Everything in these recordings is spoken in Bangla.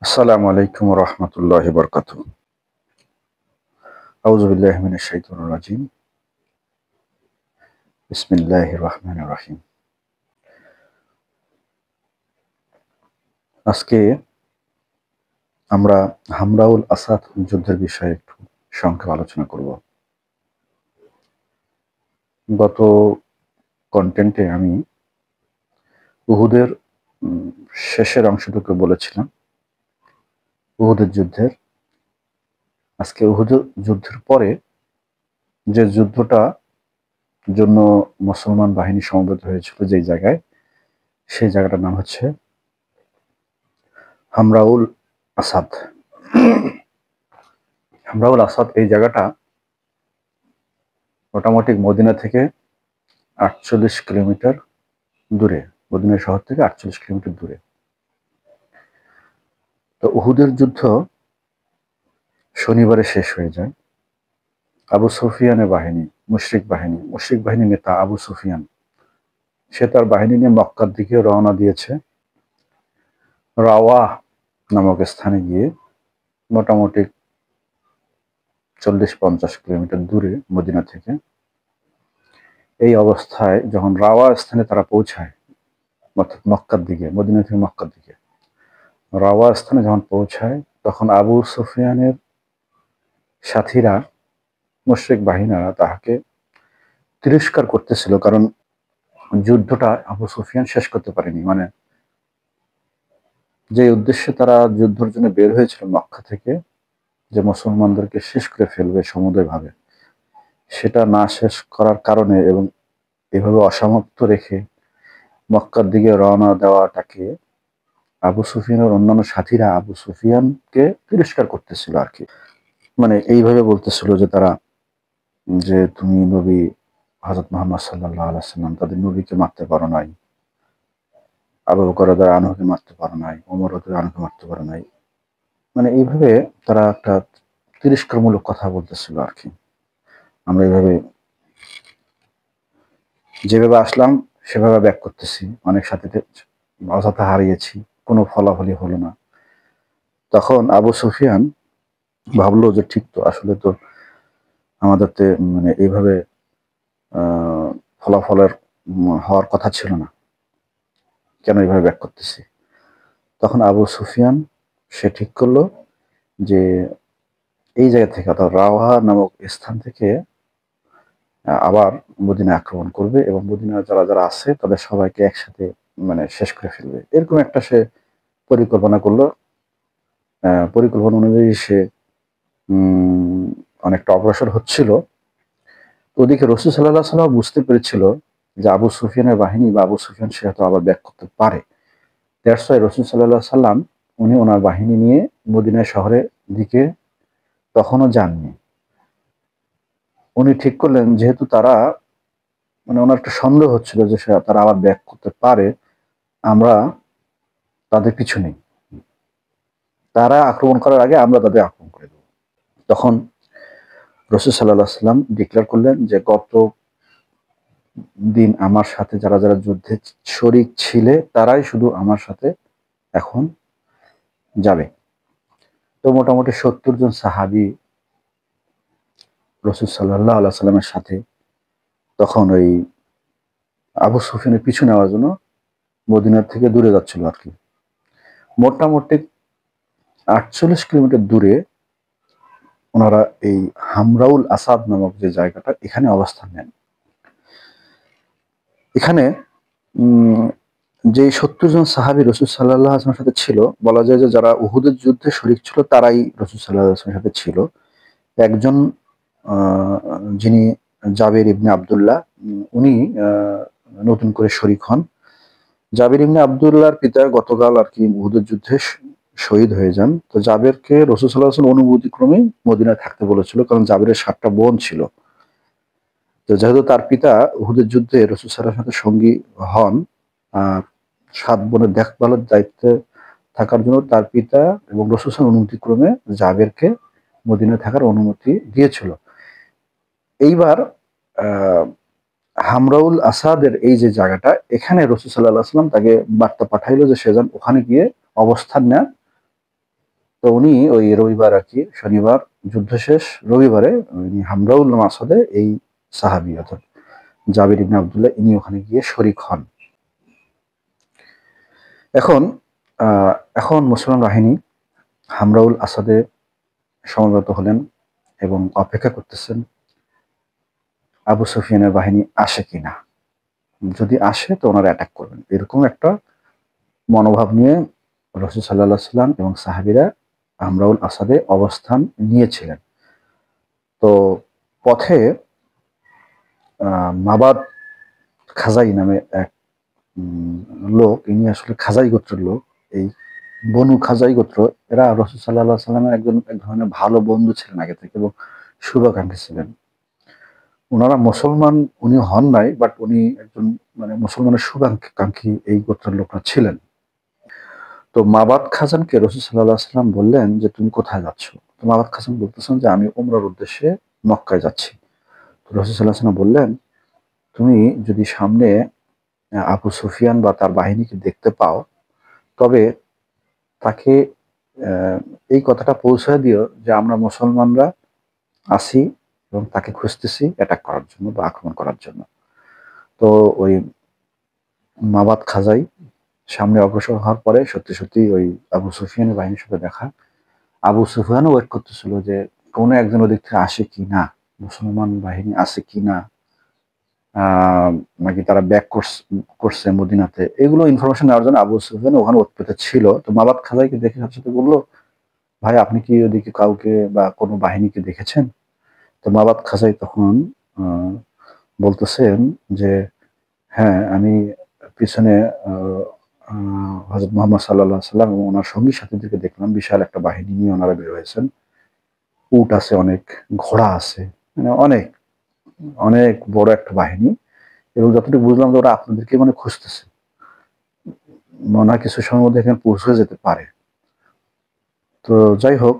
আসসালামু আলাইকুম রহমতুল্লাহি বরকাতুহু। আউযু বিল্লাহি মিনাশ শাইতানির রাজিম। বিসমিল্লাহির রহমানির রহিম। আজকে আমরা হামরাউল আসাদ যুদ্ধের বিষয়ে একটু সংক্ষেপে আলোচনা করব। গত কন্টেন্টে আমি উহুদের শেষের অংশটুকু বলেছিলাম উহুদের যুদ্ধের। আজকে উহুদের যুদ্ধের পরে যে যুদ্ধটা জন্য মুসলমান বাহিনী সমবেত হয়েছিল যেই জায়গায়, সেই জায়গাটার নাম হচ্ছে হামরাউল আসাদ। হামরাউল আসাদ এই জায়গাটা মোটামুটি মদিনা থেকে ৪৮ কিলোমিটার দূরে, মদিনা শহর থেকে ৪৮ কিলোমিটার দূরে। তো উহুদের যুদ্ধ শনিবারে শেষ হয়ে যায়। আবু সুফিয়ানের বাহিনী, মুশরিক বাহিনীর নেতা আবু সুফিয়ান, সে তার বাহিনী নিয়ে মক্কার দিকে রওনা দিয়েছে। রাওয়াহ নামক স্থানে গিয়ে মোটামুটি ৪০-৫০ কিলোমিটার দূরে মদিনা থেকে। এই অবস্থায় যখন রাওয়া স্থানে তারা পৌঁছায়, অর্থাৎ মক্কার দিকে, মদিনা থেকে মক্কার দিকে রাওয়া স্থানে যখন পৌঁছায়, তখন আবু সুফিয়ানের সাথীরা, মুশরিক বাহিনীরা তাহাকে তিরস্কার করতেছিল, কারণ যুদ্ধটা আবু সুফিয়ান শেষ করতে পারেনি। মানে যে উদ্দেশ্যে তারা যুদ্ধের জন্য বের হয়েছিল মক্কা থেকে, যে মুসলমানদেরকে শেষ করে ফেলবে সমুদয়ভাবে, সেটা না শেষ করার কারণে এবং এভাবে অসমাপ্ত রেখে মক্কার দিকে রওনা দেওয়াটাকে আবু সুফিয়ানের অন্যান্য সাথীরা আবু সুফিয়ানকে তিরস্কার করতেছিল আর কি। মানে এইভাবে বলতেছিল যে তারা, যে তুমি নবী হযরত মুহাম্মদ সাল্লাল্লাহু আলাইহি ওয়াসাল্লাম, তাদের নবীকে মারতে পারো নাই, আবু বকর রাদিয়াল্লাহু আনহুকে মারতে পারো নাই, ওমর রাদিয়াল্লাহু আনহুকে মারতে পারো নাই। মানে এইভাবে তারা একটা তিরস্কারমূলক কথা বলতেছিল আর কি। আমরা এইভাবে যেভাবে আসলাম সেভাবে ব্যাক করতেছি, অনেক সাথীতে অযথা হারিয়েছি, কোনো ফলাফলই হলো না। তখন আবু সুফিয়ান ভাবলো যে ঠিক তো, আসলে তো আমাদের তো মানে এইভাবে ফলাফলের হওয়ার কথা ছিল না, কেন এইভাবে ব্যাক করতেছি। তখন আবু সুফিয়ান সে ঠিক করলো যে এই জায়গা থেকে, অর্থাৎ রাওহা নামক স্থান থেকে আবার মদিনা আক্রমণ করবে এবং মদিনার যারা যারা আছে তাদের সবাইকে একসাথে মানে শেষ করে ফেলবে, এরকম একটা সে পরিকল্পনা করলো। পরিকল্পনা অনুযায়ী সে অনেকটা অগ্রসর হচ্ছিল। তো ওদিকে রাসূল সাল্লাল্লাহু আলাইহি ওয়াসাল্লাম বুঝতে পেরেছিল যে আবু সুফিয়ানের বাহিনী বা আবু সুফিয়ান সে হয়তো আবার ব্যাক করতে পারে। দ্যাটস ওয়াই রাসূল সাল্লাল্লাহু আলাইহি ওয়াসাল্লাম উনি ওনার বাহিনী নিয়ে মদিনা শহরের দিকে তখনও যাননি। উনি ঠিক করলেন, যেহেতু তারা, মানে ওনার একটা সন্দেহ হচ্ছিল যে তারা আবার ব্যাক করতে পারে, আমরা তাদের পিছু নেই, তারা আক্রমণ করার আগে আমরা তাদের আক্রমণ করে দেব। তখন রাসূল সাল্লাল্লাহু আলাইহি ওয়াসাল্লাম ডিক্লেয়ার করলেন যে গত দিন আমার সাথে যারা যারা যুদ্ধে শরীক ছিলে তারাই শুধু আমার সাথে এখন যাবে। তো মোটামুটি ৭০ জন সাহাবী রাসূল সাল্লাল্লাহু আলাইহি ওয়াসাল্লামের সাথে তখন ওই আবু সুফিয়ানের পিছু নেওয়ার জন্য মদিনার থেকে দূরে যাচ্ছিল আর কি। মোটামুটি ৪৮ কিলোমিটার দূরে ওনারা এই হামরাউল আসাদ নামক যে জায়গাটা, এখানে অবস্থান নেন। এখানে যে ৭০ জন সাহাবী রাসূল সাল্লাল্লাহু আলাইহি ওয়াসাল্লামের সাথে ছিল, বলা যায় যে যারা উহুদের যুদ্ধে শরীক ছিল তারাই রাসূল সাল্লাল্লাহু আলাইহি ওয়াসাল্লামের সাথে ছিল। একজন যিনি জাবির ইবনে আব্দুল্লাহ, উনি নতুন করে শরীক হন। জাবির ইবনে আব্দুল্লাহর পিতা গতকাল আর কি উহুদের যুদ্ধে শহীদ হয়ে যান। তো জাবেরকে রাসূল সাল্লাল্লাহু আলাইহি ওয়াসাল্লাম অনুমতিক্রমে মদিনায় থাকতে বলেছিল, কারণ জাবিরের ৭ টা বোন ছিল। তো যেহেতু তার পিতা উহুদের যুদ্ধে রাসূল সাল্লাল্লাহু আলাইহি ওয়াসাল্লামের সাথে সঙ্গী হন, আর ৭ বোনের দেখভালের দায়িত্বে থাকার জন্য তার পিতা এবং রাসূল সাল্লাল্লাহু অনুমতিক্রমে জাবেরকে মদিনায় থাকার অনুমতি দিয়েছিল। এইবার হামরাউল আসাদের এই যে জায়গাটা, এখানে রাসূল সাল্লাল্লাহু আলাইহি ওয়াসাল্লাম তাকে বার্তা পাঠাইলো যে সে যেন ওখানে গিয়ে অবস্থান নেয় তো উনি ওই রবিবার আর কি, শনিবার যুদ্ধ শেষ রবিবারে উনি হামরাউল আসাদে এই সাহাবী অর্থাৎ জাবির ইবনে আব্দুল্লাহ ইনি ওখানে গিয়ে শরিক হন। এখন এখন মুসলমান বাহিনী হামরাউল আসাদে সমবেত হলেন এবং অপেক্ষা করতেছেন আবু সুফিয়ানের বাহিনী আসে কিনা, যদি আসে তো ওনারা অ্যাটাক করবেন, এরকম একটা মনোভাব নিয়ে রাসূল সাল্লাল্লাহু আলাইহি সাল্লাম এবং সাহাবীরা হামরাউল আসাদে অবস্থান নিয়েছিলেন। তো পথে মাবাদ খাজাই নামে এক লোক, ইনি আসলে খাজাই গোত্রের লোক, এই বনু খাজাই গোত্র, এরা রাসূল সাল্লাল্লাহু আলাইহি সাল্লামের এক ধরনের ভালো বন্ধু ছিলেন আগে থেকে এবং শুভাকাঙ্ক্ষী ছিলেন। ওনারা মুসলমান উনি হন নাই, বাট উনি একজন মানে মুসলমানের শুভাকাঙ্ক্ষী এই গোত্রের লোকরা ছিলেন। তো মাবাদ খাজানকে রাসূল সাল্লাল্লাহু আলাইহি সাল্লাম বললেন যে তুমি কোথায় যাচ্ছ? তো মাবাদ খাজান বলতেছেন যে আমি উমরার উদ্দেশ্যে মক্কায় যাচ্ছি। তো রাসূল সাল্লাল্লাহু আলাইহি সাল্লাম বললেন তুমি যদি সামনে আবু সুফিয়ান বা তার বাহিনীকে দেখতে পাও তবে তাকে এই কথাটা পৌঁছায় দিও যে আমরা মুসলমানরা আছি এবং তাকে খুঁজতেছি অ্যাটাক করার জন্য বা আক্রমণ করার জন্য। তো ওই মাবাদ খাজাই সামনে অগ্রসর হওয়ার পরে সত্যি সত্যি ওই আবু সুফিয়ানের বাহিনীর সাথে দেখা। আবু সুফিয়ানও ওয়েট করতেছিল যে কোনো একজন ওদিক থেকে আসে কি না, মুসলমান বাহিনী আসে কি না, নাকি তারা ব্যাক করছে মদিনাতে, এগুলো ইনফরমেশন নেওয়ার জন্য আবু সুফিয়ান ওখানে ওতপেতে ছিল। তো মাবাদ খাজাইকে দেখে সাথে সাথে বললো ভাই আপনি কি ওদিকে কাউকে বা কোনো বাহিনীকে দেখেছেন? তো মাবাদ খাজাই তখন বলতেছেন যে হ্যাঁ আমি পিছনে হযরত মুহাম্মদ সাল্লাল্লাহু আলাইহি সাল্লাম এবং ওনার সঙ্গী সাথীদেরকে দেখলাম, বিশাল একটা বাহিনী নিয়ে ওনারা বের হয়েছেন, উট আছে অনেক, ঘোড়া আছে, মানে অনেক অনেক বড় একটা বাহিনী, এবং যতটুকু বুঝলাম যে ওরা আপনাদেরকে মানে খুঁজতেছে, মনে হয় কিছু সময়ের মধ্যে এখানে পৌঁছে যেতে পারে। তো যাই হোক,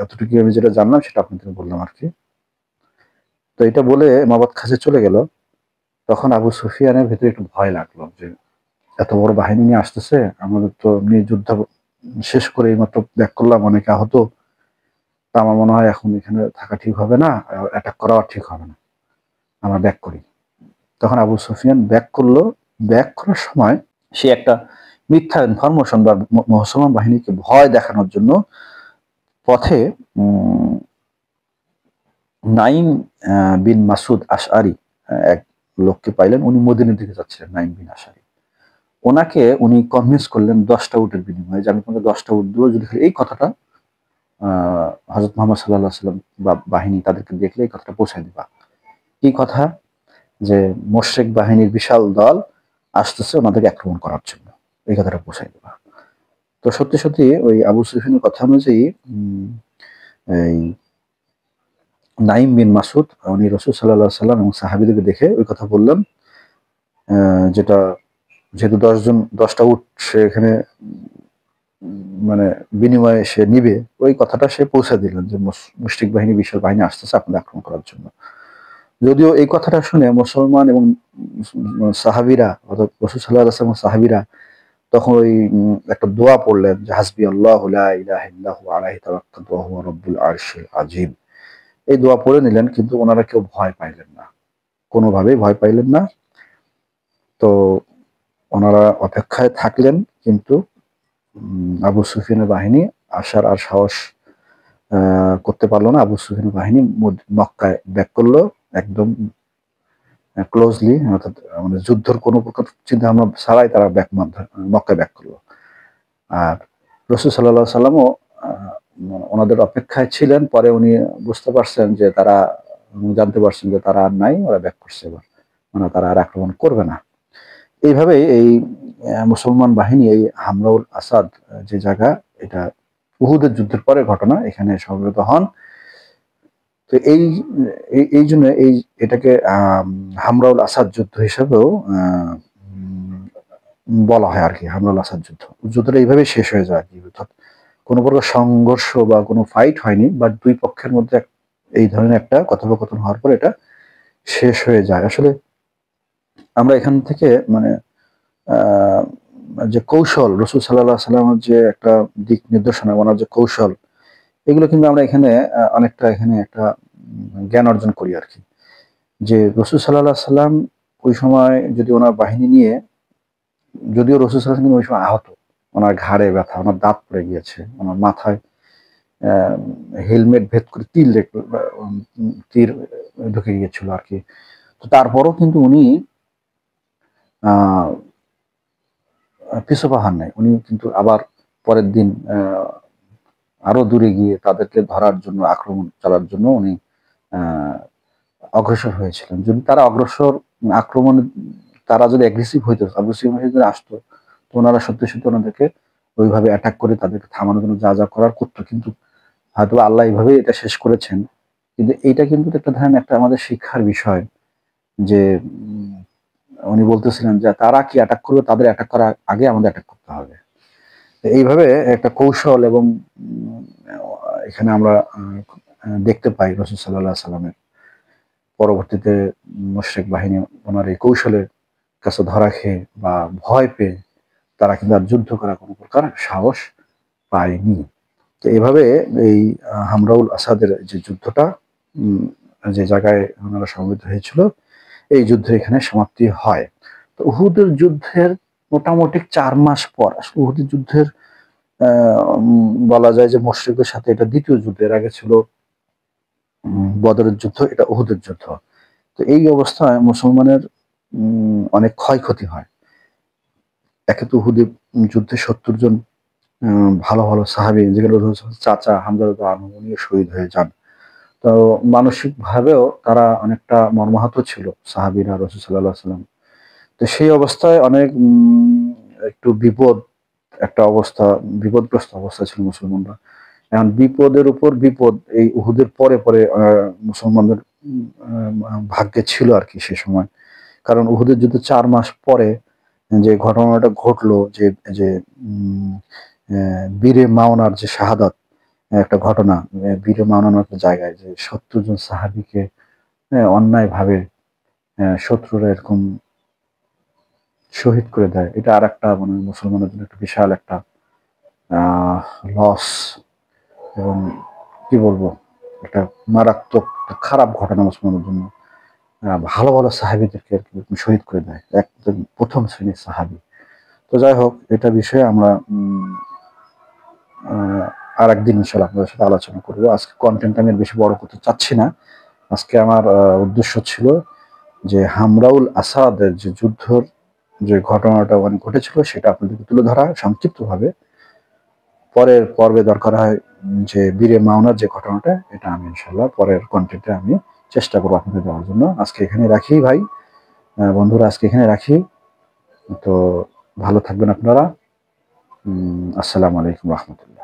এতটুকু আমি যেটা জানলাম সেটা আপনাদের বললাম আর কি। তো এটা বলে মাবাদ খাজে চলে গেল। তখন আবু সুফিয়ানের ভেতরে একটু ভয় লাগলো যে এত বড় বাহিনী নিয়ে আসতেছে, আমাদের তো নিয়ে যুদ্ধ শেষ করে এইমাত্র ব্যাক করলাম, অনেকে আহত, তা আমার মনে হয় এখন এখানে থাকা ঠিক হবে না, অ্যাটাক করাও ঠিক হবে না, আমরা ব্যাক করি। তখন আবু সুফিয়ান ব্যাক করলো। ব্যাক করার সময় সে একটা মিথ্যা ইনফরমেশন বা মুসলমান বাহিনীকে ভয় দেখানোর জন্য পথে নাইম বিন মাসুদ আশআরি এক লোককে পাইলেন, উনি মদিনার দিকে যাচ্ছিলেন, নাইম বিন আশআরি। ওনাকে উনি কনভিন্স করলেন 10টা উটের বিনিময়ে যে আমি তোমাকে 10টা উট দেবো যদি এই কথাটা হযরত মুহাম্মদ সাল্লাল্লাহু আলাইহি ওয়াসাল্লাম বা বাহিনী তাদেরকে দেখলে এই কথাটা পৌঁছায় দিবা। কি কথা? যে মুশরিক বাহিনীর বিশাল দল আসতেছে ওনাদেরকে আক্রমণ করার জন্য, এই কথাটা পৌঁছায় দিবা। তো সত্যি সত্যি ওই আবু সুফিয়ানের কথা অনুযায়ী এই নাইম বিন মাসুদ উনি রাসূল সাল্লাল্লাহু আলাইহি সাল্লাম এবং সাহাবীদেরকে দেখে ওই কথা বললেন, যেটা যেহেতু 10টা উট সে এখানে মানে বিনিময়ে সে নিবে, ওই কথাটা সে পৌঁছে দিলেন যে মুশরিক বাহিনী বিশাল বাহিনী আসতেছে আপনাদের আক্রমণ করার জন্য। যদিও এই কথাটা শুনে মুসলমান এবং সাহাবীরা অর্থাৎ রাসূল সাল্লাল্লাহু আলাইহি ওয়াসাল্লাম সাহাবীরা তখন ওই একটা দোয়া পড়লেন যে হাসবি আল্লাহু লা ইলাহা ইল্লাহু আলাইহি তাওয়াক্কালতু ওয়া হুয়া রাব্বুল আরশিল আযীম। এই দোয়া পড়ে নিলেন, কিন্তু ওনারা কেউ ভয় পাইলেন না, কোনোভাবেই ভয় পাইলেন না। তো ওনারা অপেক্ষায় থাকলেন, কিন্তু আবু সুফিয়ানের বাহিনী আসার আর সাহস করতে পারলো না। আবু সুফিয়ানের বাহিনী মক্কায় ব্যাক করলো একদম ক্লোজলি, অর্থাৎ আমাদের যুদ্ধের কোনো প্রকার চিন্তা ভাবনা ছাড়াই তারা মক্কায় ব্যাক করলো। আর রাসূল সাল্লাল্লাহু আলাইহি সাল্লামও ওনাদের অপেক্ষায় ছিলেন। পরে উনি বুঝতে পারছেন যে তারা জানতে পারছেন যে তারা আর নাই, ওরা ব্যাক করছে, এবার মানে তারা আর আক্রমণ করবে না। এইভাবেই এই মুসলমান বাহিনী এই হামরাউল আসাদ যে জায়গা, এটা উহুদের যুদ্ধের পরে ঘটনা, এখানে সমবেত হন। তো এই জন্য এটাকে হামরাউল আসাদ যুদ্ধ হিসেবেও বলা হয় আর কি, হামরাউল আসাদ যুদ্ধ। যুদ্ধটা এইভাবে শেষ হয়ে যায় আর কি, অর্থাৎ কোনো প্রকার সংঘর্ষ বা কোনো ফাইট হয়নি, বাট দুই পক্ষের মধ্যে এই ধরনের একটা কথোপকথন হওয়ার পর এটা শেষ হয়ে যায়। আসলে আমরা এখান থেকে মানে যে কৌশল রাসূল সাল্লাল্লাহু আলাইহি ওয়াসাল্লামের যে একটা দিক নির্দেশনা, ওনার যে কৌশল, এগুলো কিন্তু আমরা এখানে অনেকটা এখানে একটা জ্ঞান অর্জন করি আর কি, যে রসুল সাল্লাল্লাহু আলাইহি সাল্লাম ওই সময় যদি ওনার বাহিনী নিয়ে, যদিও রসুল সাল্লাল্লাহু আলাইহি সাল্লাম কিন্তু ওই সময় আহত, ওনার ঘাড়ে ব্যথা, ওনার দাঁত পড়ে গিয়েছে, ওনার মাথায় হেলমেট ভেদ করে তীর ঢুকে গিয়েছিল আর কি। তো তারপরও কিন্তু উনি আহ পিছু পা হন নাই, উনি কিন্তু আবার পরের দিন আরো দূরে গিয়ে তাদেরকে ধরার জন্য, আক্রমণ চালার জন্য উনি আহ অগ্রসর হয়েছিলেন। যদি তারা আক্রমণ, তারা যদি অ্যাগ্রেসিভ হইতো, অগ্রেসিভ হয়ে যদি আসতো, তো ওনারা সত্যি সত্যি ওনাদেরকে ওইভাবে অ্যাটাক করে তাদেরকে থামানোর জন্য যা যা করার করতো, কিন্তু হয়তো আল্লাহ এইভাবে এটা শেষ করেছেন। কিন্তু এইটা কিন্তু একটা ধরেন একটা আমাদের শিক্ষার বিষয়, যে উনি বলতেছিলেন যে তারা কি অ্যাটাক করবে, তাদের অ্যাটাক করার আগে আমাদের অ্যাটাক করতে হবে। এইভাবে একটা কৌশল এবং এখানে আমরা দেখতে পাই রাসূল সাল্লাল্লাহু আলাইহি সাল্লামের। পরবর্তীতে মুশরিক বাহিনী ওনার এই কৌশলের কাছে ধরা খেয়ে বা ভয় পেয়ে তারা কিন্তু আর যুদ্ধ করার কোনো প্রকার সাহস পায়নি। তো এভাবে এই হামরাউল আসাদের যে যুদ্ধটা, উম, যে জায়গায় ওনারা সমবেত হয়েছিল, এই যুদ্ধ এখানে সমাপ্তি হয়। তো উহুদের যুদ্ধের মোটামুটি 4 মাস পর, আসলে উহুদের যুদ্ধের বলা যায় যে মুশরিকদের সাথে এটা দ্বিতীয় যুদ্ধ। এর আগে ছিল বদরের যুদ্ধ, এটা উহুদের যুদ্ধ। তো এই অবস্থায় মুসলমানের অনেক ক্ষয়ক্ষতি হয়। একে তো উহুদের যুদ্ধে 70 জন ভালো ভালো সাহাবী, যেগুলো চাচা হামজা রাদিয়াল্লাহু আনহু, উনিও শহীদ হয়ে যান। তো মানসিক ভাবেও তারা অনেকটা মর্মাহত ছিল সাহাবীরা, রাসূল সাল্লাল্লাহু আলাইহি ওয়াসাল্লাম। তো সেই অবস্থায় অনেক একটু একটা অবস্থা, বিপদগ্রস্ত অবস্থা ছিল মুসলমানরা। এখন বিপদের উপর বিপদ এই উহুদের পরে পরে মুসলমানদের ভাগ্যে ছিল আর কি সে সময়। কারণ উহুদের যুদ্ধ 4 মাস পরে যে ঘটনাটা ঘটলো, যে যে উম, বীরে মাওনার যে শাহাদাত, একটা ঘটনা, বীরে মাওনা নামক একটা জায়গায় যে 70 জন সাহাবীকে অন্যায়ভাবে শত্রুরা এরকম শহীদ করে দেয়, এটা আর একটা মানে মুসলমানের জন্য একটা বিশাল একটা আহ লস, এবং কি বলবো, একটা মারাত্মক একটা খারাপ ঘটনা মুসলমানের জন্য। ভালো ভালো সাহাবীদেরকে আর কি শহীদ করে দেয়, একদম প্রথম শ্রেণীর সাহাবী। তো যাই হোক, এটা বিষয়ে আমরা আর একদিন ইনশাল্লাহ আপনাদের সাথে আলোচনা করবো। আজকে কন্টেন্ট আমি আর বেশি বড় করতে চাচ্ছি না। আজকে আমার উদ্দেশ্য ছিল যে হামরাউল আসাদের যে যুদ্ধর যে ঘটনাটা ওখানে ঘটেছিল সেটা আপনাদেরকে তুলে ধরা সংক্ষিপ্তভাবে। পরের পর্বে দরকার হয় যে বীরে মাওনার যে ঘটনাটা, এটা আমি ইনশাল্লাহ পরের কন্টেন্টে আমি চেষ্টা করবো আপনাদের দেওয়ার জন্য। আজকে এখানে রাখি ভাই, বন্ধুরা, আজকে এখানে রাখি। তো ভালো থাকবেন আপনারা। আসসালামু আলাইকুম রহমতুল্লাহ।